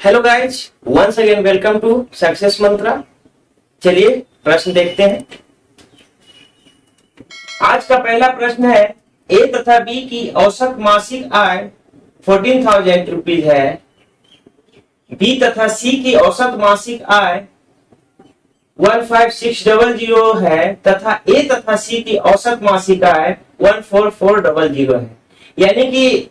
Hello guys, once again welcome to Success Mantra. चलिए प्रश्न देखते हैं। आज का पहला प्रश्न है, ए तथा बी की औसत मासिक आय 14,000 रुपीज है। बी तथा सी की औसत मासिक आय 15,600 है तथा ए तथा सी की औसत मासिक आय 14,400 है। यानी कि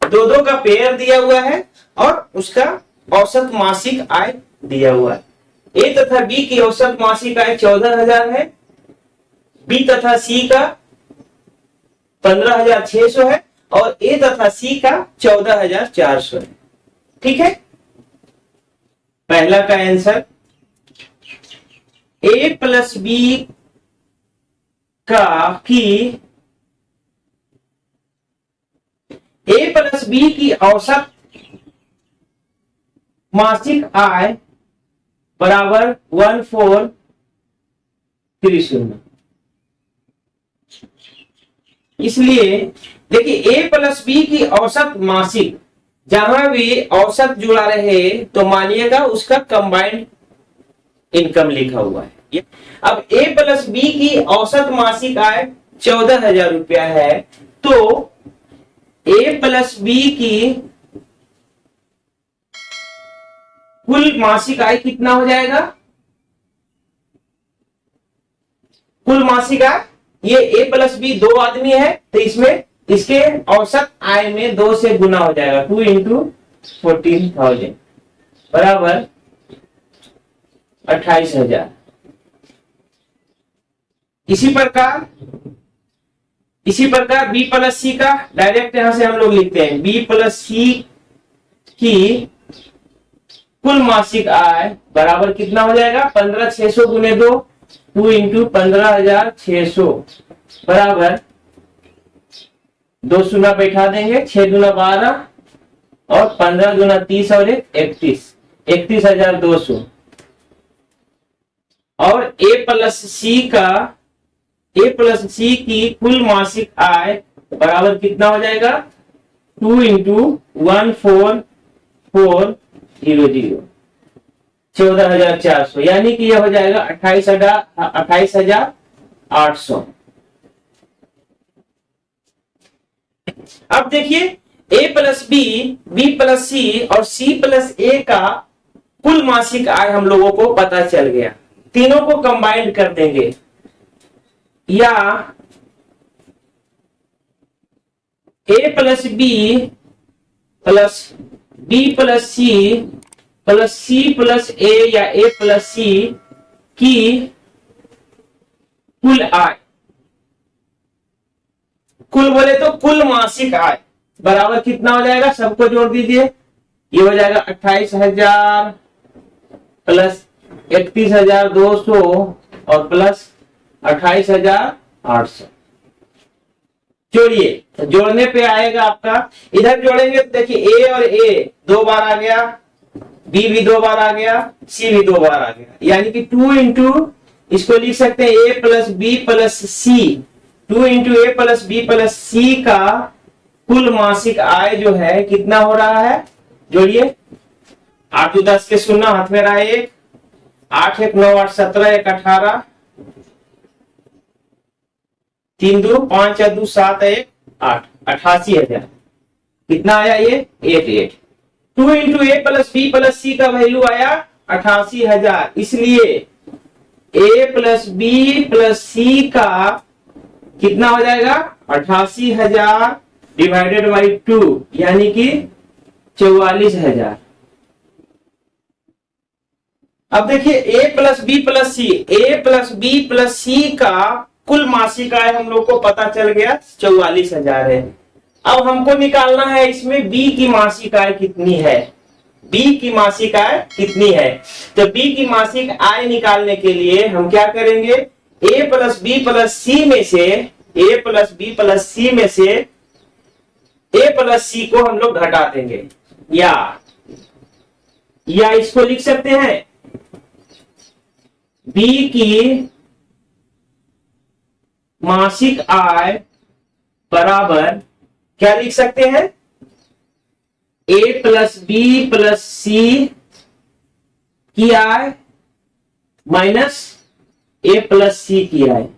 दो का पेयर दिया हुआ है और उसका औसत मासिक आय दिया हुआ है। ए तथा बी की औसत मासिक आय 14,000 है, बी तथा सी का 15,600 है और ए तथा सी का 14,400 है। ठीक है, पहला का आंसर ए प्लस बी का की ए प्लस बी की औसत मासिक आय बराबर 14,30। इसलिए देखिए ए प्लस बी की औसत मासिक, जहां भी औसत जुड़ा रहे तो मानिएगा उसका कंबाइंड इनकम लिखा हुआ है। अब ए प्लस बी की औसत मासिक आय 14,000 रुपया है, तो ए प्लस बी की कुल मासिक आय कितना हो जाएगा? कुल मासिक आय, ये ए प्लस बी दो आदमी है तो इसमें इसके औसत आय में 2 से गुना हो जाएगा। 2 इंटू 14,000 बराबर 28,000। इसी प्रकार बी प्लस सी का डायरेक्ट यहां से हम लोग लिखते हैं। बी प्लस सी की कुल मासिक आय बराबर कितना हो जाएगा? 15,600 गुने 2, 2 इंटू 15,600 बराबर 2 शून्य बैठा देंगे, 6 दूना 12 और 15 दूना 30 और 31, 31,200। और ए प्लस सी की कुल मासिक आय बराबर कितना हो जाएगा? 2 इंटू 14,400 14,400, यानी कि यह हो जाएगा 28,800। अब देखिए ए प्लस बी, बी प्लस सी और सी प्लस ए का कुल मासिक आय हम लोगों को पता चल गया। तीनों को कंबाइंड कर देंगे, या A plus B plus B plus C plus C plus A या ए प्लस सी की कुल आय, कुल बोले तो कुल मासिक आय बराबर कितना हो जाएगा? सबको जोड़ दीजिए, ये हो जाएगा 28,000 प्लस 31,200 और प्लस 28,800। जोड़िए, तो जोड़ने पे आएगा आपका, इधर जोड़ेंगे तो देखिए ए और ए 2 बार आ गया, बी भी 2 बार आ गया, सी भी 2 बार आ गया, यानी कि 2 इंटू, इसको लिख सकते हैं ए प्लस बी प्लस सी, 2 इंटू ए प्लस बी प्लस सी का कुल मासिक आय जो है कितना हो रहा है? जोड़िए, 8 2 10 के शून्य हाथ में रहा 1, 8 1 9 8 17 1 18, 3 2 5 2 7 1 8, 88,000। कितना आया ये? 88। 2 इंटू ए प्लस बी प्लस सी का वैल्यू आया 88,000। इसलिए ए प्लस बी प्लस सी का कितना हो जाएगा? 88,000 डिवाइडेड बाई 2, यानी कि 44,000। अब देखिए ए प्लस बी प्लस सी, ए प्लस बी प्लस सी का कुल मासिक आय हम लोग को पता चल गया 44,000 है। अब हमको निकालना है इसमें बी की मासिक आय कितनी है। बी की मासिक आय कितनी है? तो बी की मासिक आय निकालने के लिए हम क्या करेंगे? ए प्लस बी प्लस सी में से, ए प्लस बी प्लस सी में से ए प्लस सी को हम लोग घटा देंगे, या इसको लिख सकते हैं बी की मासिक आय बराबर क्या लिख सकते हैं? ए प्लस बी प्लस सी की आय माइनस ए प्लस सी की आय।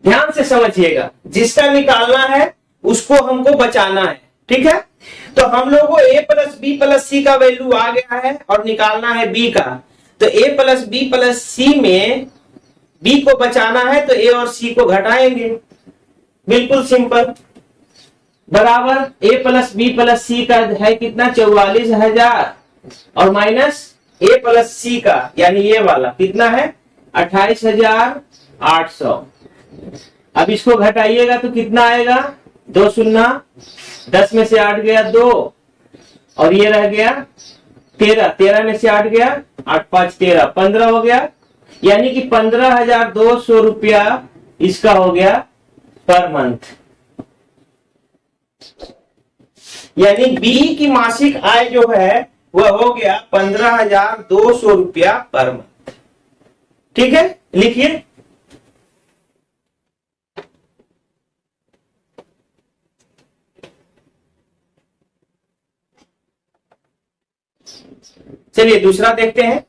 ध्यान से समझिएगा, जिसका निकालना है उसको हमको बचाना है, ठीक है। तो हम लोग को a प्लस बी प्लस सी का वैल्यू आ गया है और निकालना है b का। तो a प्लस बी प्लस सी में b को बचाना है तो a और c को घटाएंगे, बिल्कुल सिंपल। बराबर a प्लस बी प्लस सी का है कितना 44,000 और माइनस a प्लस सी का यानी ये वाला कितना है 28,800। अब इसको घटाइएगा तो कितना आएगा 2 शून्य 10 में से 8 गया 2 और ये रह गया 13, 13 में से 8 गया 8 5 13 15 हो गया, यानी कि 15,200 रुपया इसका हो गया पर मंथ। यानी बी की मासिक आय जो है वह हो गया 15,200 रुपया पर मंथ। ठीक है, लिखिए। चलिए दूसरा देखते हैं।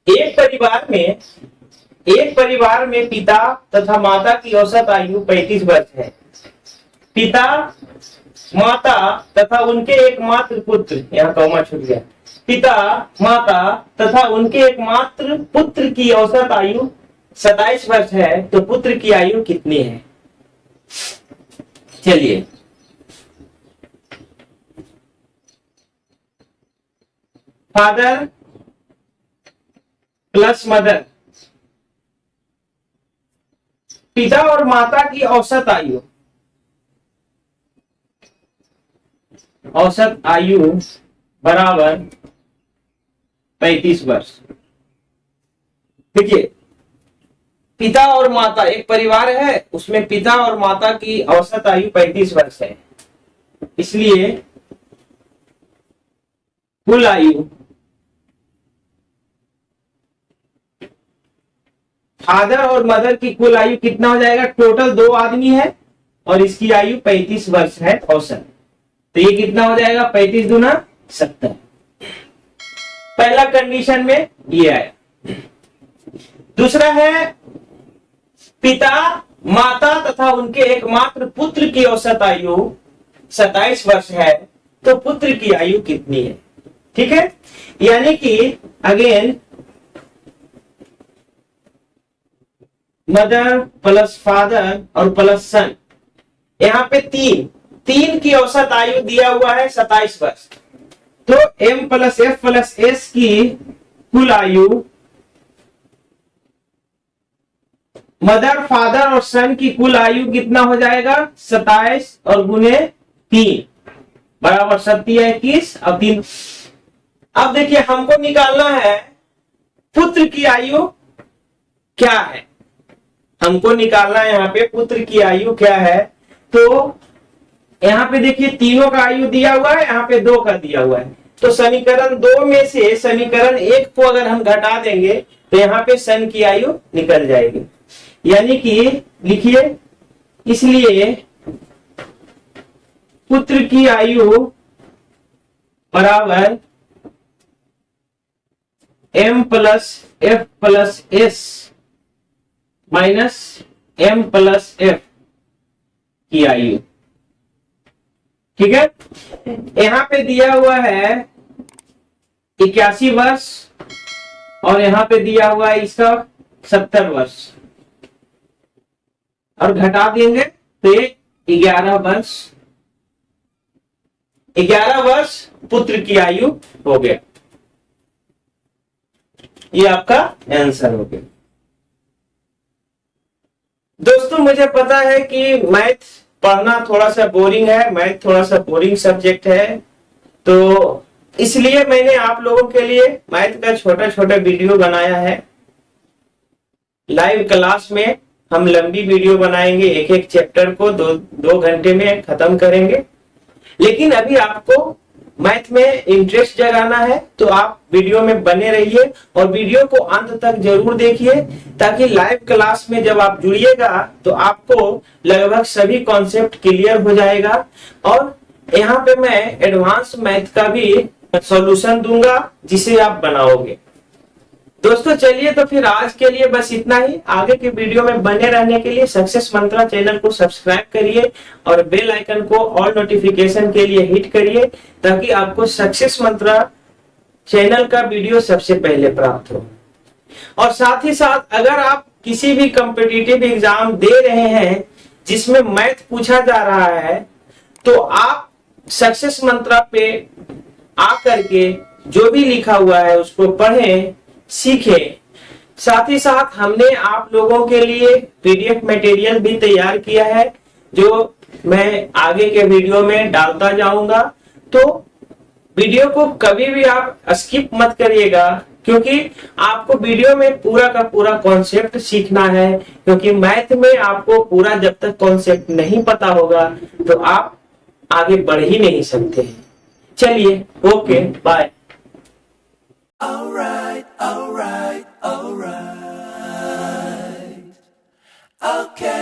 एक परिवार में पिता तथा माता की औसत आयु 35 वर्ष है। पिता, माता तथा उनके एकमात्र पुत्र, यहाँ कौमा छूट गया, पिता, माता तथा उनके एकमात्र पुत्र की औसत आयु 27 वर्ष है, तो पुत्र की आयु कितनी है? चलिए फादर प्लस मदर, पिता और माता की औसत आयु बराबर 35 वर्ष। देखिए, पिता और माता, एक परिवार है उसमें पिता और माता की औसत आयु 35 वर्ष है, इसलिए कुल आयु फादर और मदर की कुल आयु कितना हो जाएगा? टोटल 2 आदमी है और इसकी आयु 35 वर्ष है औसत, तो ये कितना हो जाएगा? 35 दूना 70। पहला कंडीशन में ये आया। दूसरा है पिता, माता तथा उनके एकमात्र पुत्र की औसत आयु 27 वर्ष है, तो पुत्र की आयु कितनी है? ठीक है, यानी कि अगेन मदर प्लस फादर और प्लस सन, यहाँ पे तीन की औसत आयु दिया हुआ है 27 वर्ष, तो m plus F plus S की कुल आयु मदर, फादर और सन की कुल आयु कितना हो जाएगा? 27 और गुने 3 बराबर 21 और 3। अब देखिए, हमको निकालना है पुत्र की आयु क्या है। हमको निकालना है यहाँ पे पुत्र की आयु क्या है। तो यहाँ पे देखिए तीनों का आयु दिया हुआ है, यहाँ पे 2 का दिया हुआ है, तो समीकरण 2 में से समीकरण 1 को अगर हम घटा देंगे तो यहाँ पे सन की आयु निकल जाएगी। यानी कि लिखिए, इसलिए पुत्र की आयु बराबर m plus F plus S minus m plus F की आयु। ठीक है, यहां पे दिया हुआ है 81 वर्ष और यहां पे दिया हुआ है इसका 70 वर्ष, और घटा देंगे तो ये 11 वर्ष पुत्र की आयु हो गया। ये आपका आंसर हो गया। दोस्तों, मुझे पता है कि मैथ पढ़ना थोड़ा सा बोरिंग है, मैथ थोड़ा सा बोरिंग सब्जेक्ट है, तो इसलिए मैंने आप लोगों के लिए मैथ का छोटा छोटा वीडियो बनाया है। लाइव क्लास में हम लंबी वीडियो बनाएंगे, एक एक चैप्टर को 2 घंटे में खत्म करेंगे। लेकिन अभी आपको मैथ में इंटरेस्ट जगाना है तो आप वीडियो में बने रहिए और वीडियो को अंत तक जरूर देखिए, ताकि लाइव क्लास में जब आप जुड़िएगा तो आपको लगभग सभी कॉन्सेप्ट क्लियर हो जाएगा। और यहाँ पे मैं एडवांस मैथ का भी सॉल्यूशन दूंगा जिसे आप बनाओगे। दोस्तों चलिए, तो फिर आज के लिए बस इतना ही। आगे के वीडियो में बने रहने के लिए सक्सेस मंत्रा चैनल को सब्सक्राइब करिए और बेल आइकन को ऑल नोटिफिकेशन के लिए हिट करिए, ताकि आपको सक्सेस मंत्रा चैनल का वीडियो सबसे पहले प्राप्त हो। और साथ ही साथ अगर आप किसी भी कॉम्पिटिटिव एग्जाम दे रहे हैं जिसमें मैथ पूछा जा रहा है, तो आप सक्सेस मंत्रा पे आकर के जो भी लिखा हुआ है उसको पढ़ें, सीखें। साथ ही साथ हमने आप लोगों के लिए पीडीएफ मटेरियल भी तैयार किया है, जो मैं आगे के वीडियो में डालता जाऊंगा। तो वीडियो को कभी भी आप स्किप मत करिएगा, क्योंकि आपको वीडियो में पूरा का पूरा कॉन्सेप्ट सीखना है। क्योंकि मैथ में आपको पूरा जब तक कॉन्सेप्ट नहीं पता होगा तो आप आगे बढ़ ही नहीं सकते हैं। चलिए, okay, bye. Alright, alright, alright. Okay.